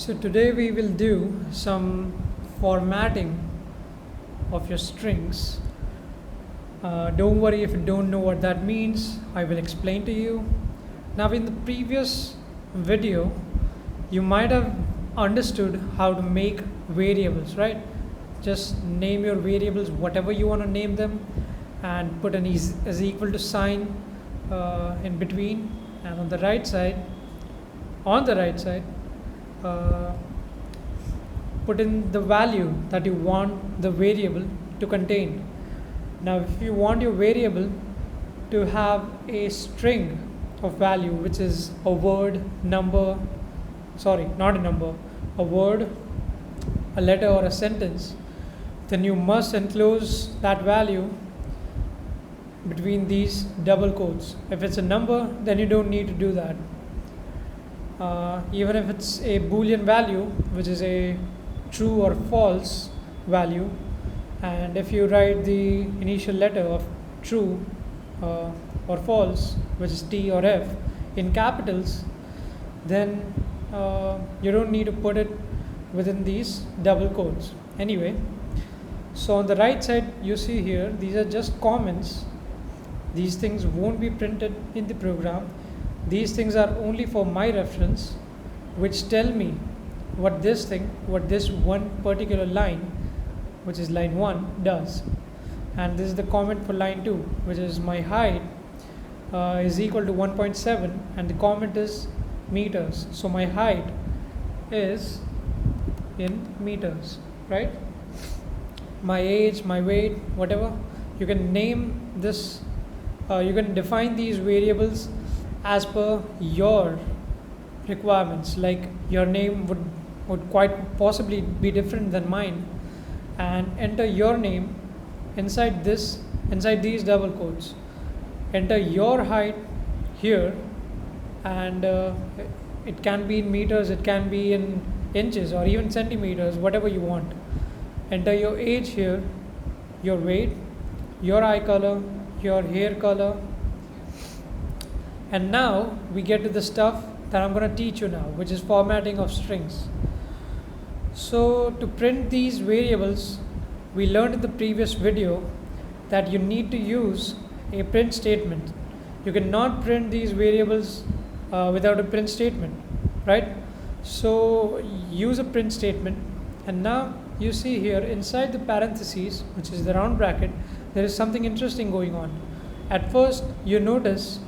So today we will do some formatting of your strings. Don't worry if you don't know what that means, I will explain to you. Now in the previous video, you might have understood how to make variables, right? Just name your variables whatever you want to name them and put an is equal to sign in between, and on the right side uh, put in the value that you want the variable to contain. Now if you want your variable to have a string of value, which is a word, number, sorry, not a number, a word, a letter, or a sentence, then you must enclose that value between these double quotes. If it's a number, then you don't need to do that. Even if it's a boolean value, which is a true or false value, and if you write the initial letter of true or false, which is T or F, in capitals, then you don't need to put it within these double quotes. Anyway, so on the right side you see here, these are just comments. These things won't be printed in the program. These things are only for my reference, which tell me what this one particular line, which is line 1, does. And this is the comment for line 2, which is my height is equal to 1.7, and the comment is meters. So my height is in meters, right? My age, my weight, whatever. You can name this, you can define these variables as per your requirements. Like your name would quite possibly be different than mine, and enter your name inside these double quotes. Enter your height here, and it can be in meters, it can be in inches, or even centimeters, whatever you want. Enter your age here, your weight, your eye color, your hair color. And now we get to the stuff that I'm going to teach you now, which is formatting of strings. So to print these variables, we learned in the previous video that you need to use a print statement. You cannot print these variables without a print statement, right? So use a print statement. And now you see here inside the parentheses, which is the round bracket, there is something interesting going on. At first you notice,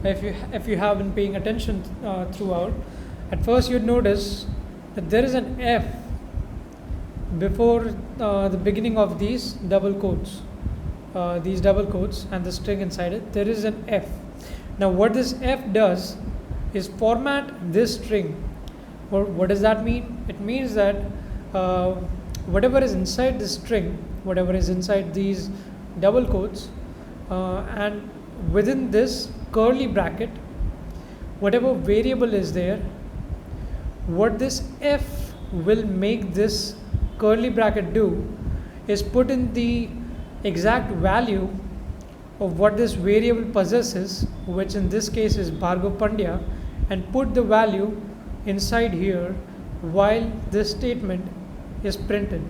if you have been paying attention throughout, at first you'd notice that there is an F before the beginning of these double quotes, and the string inside it. There is an F. Now what this F does is format this string. What does that mean? It means that whatever is inside this string, whatever is inside these double quotes, and within this curly bracket, whatever variable is there, what this F will make this curly bracket do is put in the exact value of what this variable possesses, which in this case is Bhargav Pandya, and put the value inside here while this statement is printed.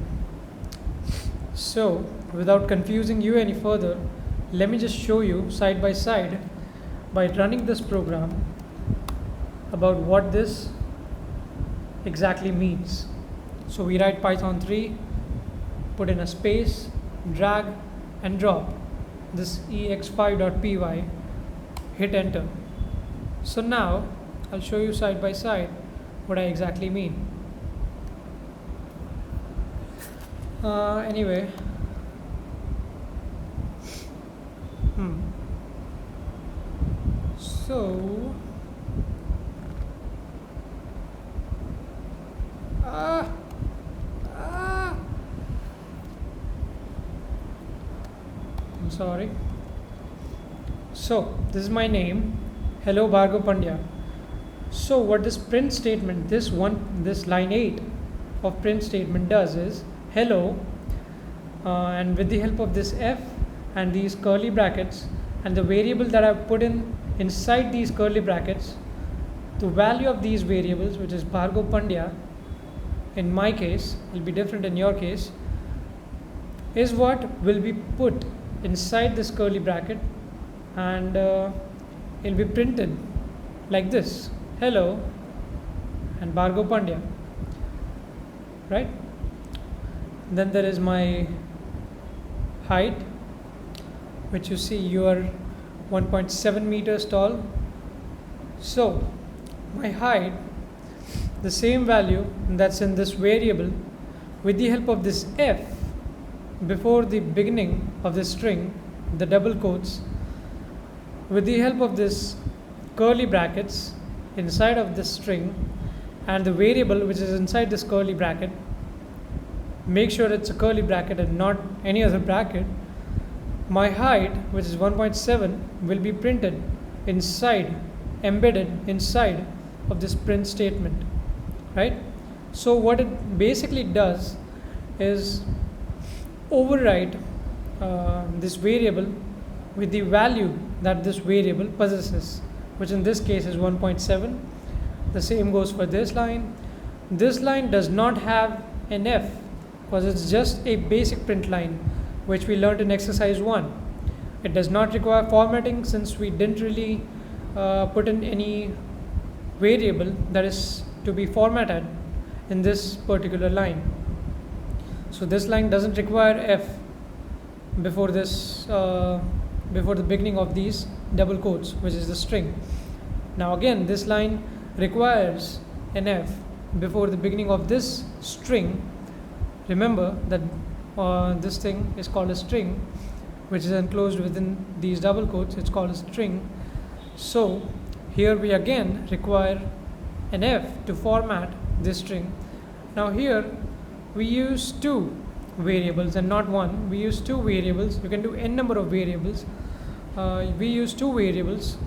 So without confusing you any further, let me just show you side by side by running this program about what this exactly means. So we write Python 3, put in a space, drag and drop this ex5.py, hit enter. So now I'll show you side by side what I exactly mean. Anyway, so I'm sorry. So this is my name, hello Bhargav Pandya. So what this print statement, this line 8 of print statement does is hello, and with the help of this F and these curly brackets and the variable that I've put in inside these curly brackets, the value of these variables, which is Bhargav Pandya, in my case, will be different in your case, is what will be put inside this curly bracket, and it'll be printed like this: hello and Bhargav Pandya, right? Then there is my height, which you see you are 1.7 meters tall. So my height, the same value that's in this variable, with the help of this f before the beginning of the string, the double quotes, with the help of this curly brackets inside of this string and the variable which is inside this curly bracket, make sure it's a curly bracket and not any other bracket, my height, which is 1.7, will be printed inside, embedded inside of this print statement, right? So what it basically does is override this variable with the value that this variable possesses, which in this case is 1.7. The same goes for this line. This line does not have an f because it's just a basic print line which we learned in exercise 1. It does not require formatting since we didn't really put in any variable that is to be formatted in this particular line. So this line doesn't require f before this before the beginning of these double quotes, which is the string. Now again, this line requires an f before the beginning of this string. Remember that this thing is called a string, which is enclosed within these double quotes. It's called a string. So here we again require an f to format this string. Now here we use two variables and not one. We use two variables. You can do n number of variables. We use two variables.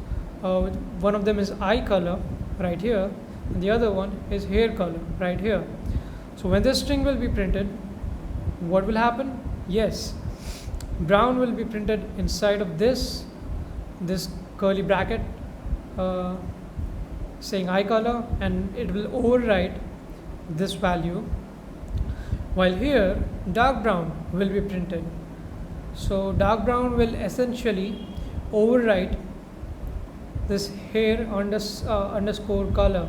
One of them is eye color right here, and the other one is hair color right here. So when this string will be printed, what will happen? Yes, brown will be printed inside of this curly bracket saying eye color, and it will overwrite this value, while here dark brown will be printed. So dark brown will essentially overwrite this hair underscore color,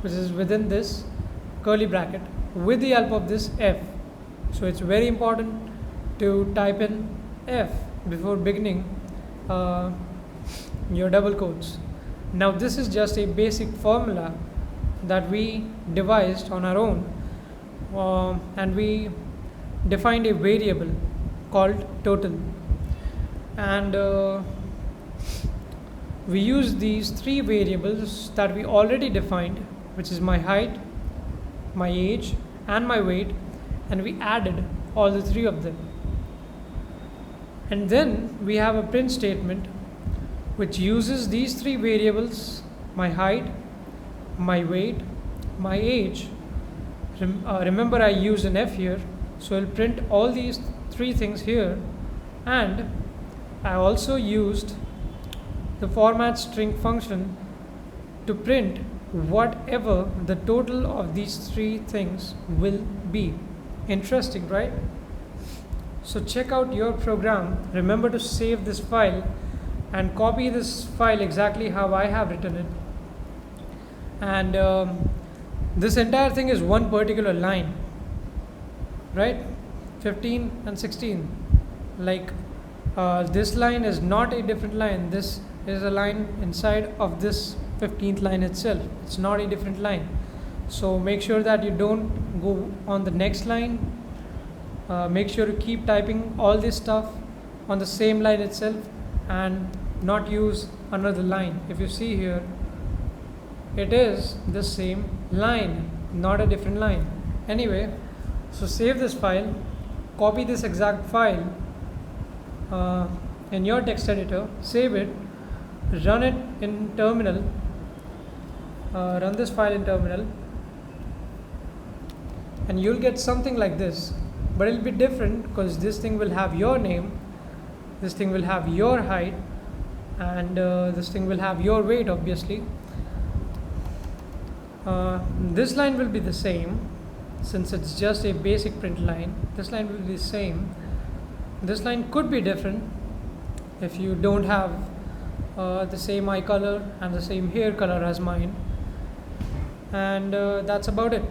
which is within this curly bracket, with the help of this f. So it's very important to type in f before beginning your double quotes. Now this is just a basic formula that we devised on our own, and we defined a variable called total, and we use these three variables that we already defined, which is my height, my age, and my weight, and we added all the three of them. And then we have a print statement which uses these three variables: my height, my weight, my age. Remember, I used an f here, so I'll print all these three things here, and I also used the format string function to print whatever the total of these three things will be. Interesting, right? So check out your program. Remember to save this file and copy this file exactly how I have written it. And this entire thing is one particular line, right? 15 and 16. Like this line is not a different line. This is a line inside of this 15th line itself. It's not a different line. So make sure that you don't go on the next line. Make sure to keep typing all this stuff on the same line itself and not use another line. If you see here, it is the same line, not a different line. Anyway, so save this file, copy this exact file in your text editor, save it, run it in terminal, run this file in terminal, and you'll get something like this. But it'll be different because this thing will have your name, this thing will have your height, and this thing will have your weight, obviously. This line will be the same, since it's just a basic print line, this line will be the same. This line could be different if you don't have the same eye color and the same hair color as mine. And that's about it.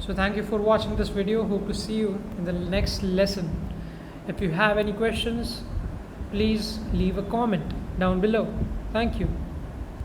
So thank you for watching this video. Hope to see you in the next lesson. If you have any questions, please leave a comment down below. Thank you.